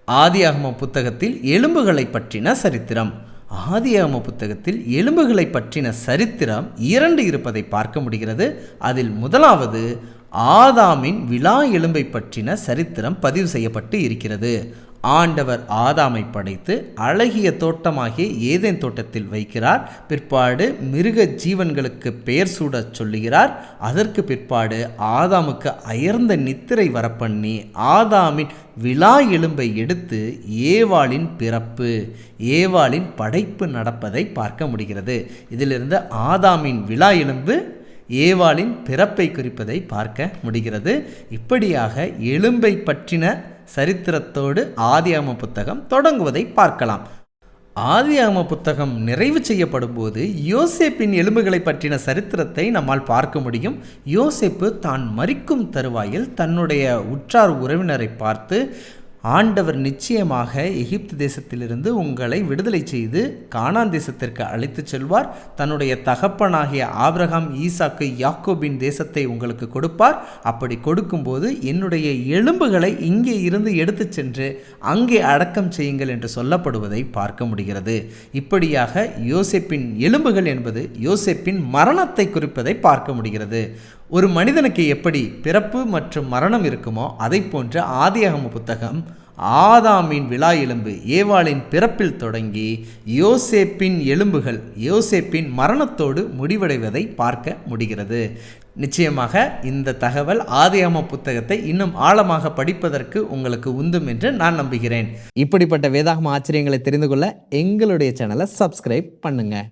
ஆதியாகம புத்தகத்தில் எலும்புகளை பற்றின சரித்திரம். ஆதியாகம புத்தகத்தில் எலும்புகளை பற்றின சரித்திரம் 2 இருப்பதை பார்க்க முடிகிறது. அதில் முதலாவது ஆதாமின் விலா எலும்பை பற்றின சரித்திரம் பதிவு செய்யப்பட்டு இருக்கிறது. ஆண்டவர் ஆதாமை படைத்து அழகிய தோட்டமாகிய ஏதேன் தோட்டத்தில் வைக்கிறார். பிற்பாடு மிருக ஜீவன்களுக்கு பெயர் சூட சொல்லுகிறார். அதற்கு பிற்பாடு ஆதாமுக்கு அயர்ந்த நித்திரை வரப்பண்ணி ஆதாமின் விலா எலும்பை எடுத்து ஏவாளின் பிறப்பு, ஏவாளின் படைப்பு நடப்பதை பார்க்க முடிகிறது. இதிலிருந்து ஆதாமின் விலா எலும்பு ஏவாளின் பிறப்பை குறிப்பதை பார்க்க முடிகிறது. இப்படியாக எலும்பை பற்றின சரித்திரத்தோடு ஆதியாகம புத்தகம் தொடங்குவதை பார்க்கலாம். ஆதியாகம புத்தகம் நிறைவு செய்யப்படும் போது யோசேப்பின் எலும்புகளை பற்றின சரித்திரத்தை நம்மால் பார்க்க முடியும். யோசேப்பு தான் மரிக்கும் தருவாயில் தன்னுடைய உற்றார் உறவினரை பார்த்து, ஆண்டவர் நிச்சயமாக எகிப்து தேசத்திலிருந்து உங்களை விடுதலை செய்து கானான் தேசத்திற்கு அழைத்து செல்வார். தன்னுடைய தகப்பனாகிய ஆபிரகாம், ஈசாக்கு, யாக்கோபின் தேசத்தை உங்களுக்கு கொடுப்பார். அப்படி கொடுக்கும்போது என்னுடைய எலும்புகளை இங்கே இருந்து எடுத்து சென்று அங்கே அடக்கம் செய்யுங்கள் என்று சொல்லப்படுவதை பார்க்க முடிகிறது. இப்படியாக யோசேப்பின் எலும்புகள் என்பது யோசேப்பின் மரணத்தை குறிப்பதை பார்க்க முடிகிறது. ஒரு மனிதனுக்கு எப்படி பிறப்பு மற்றும் மரணம் இருக்குமோ அதை போன்ற ஆதியாகம புத்தகம் ஆதாமின் விலா எலும்பு ஏவாளின் பிறப்பில் தொடங்கி யோசேப்பின் எலும்புகள் யோசேப்பின் மரணத்தோடு முடிவடைவதை பார்க்க முடிகிறது. நிச்சயமாக இந்த தகவல் ஆதியாகம புத்தகத்தை இன்னும் ஆழமாக படிப்பதற்கு உங்களுக்கு உந்தும் என்று நான் நம்புகிறேன். இப்படிப்பட்ட வேதாகம ஆச்சரியங்களை தெரிந்து கொள்ள எங்களுடைய சேனலை சப்ஸ்கிரைப் பண்ணுங்க.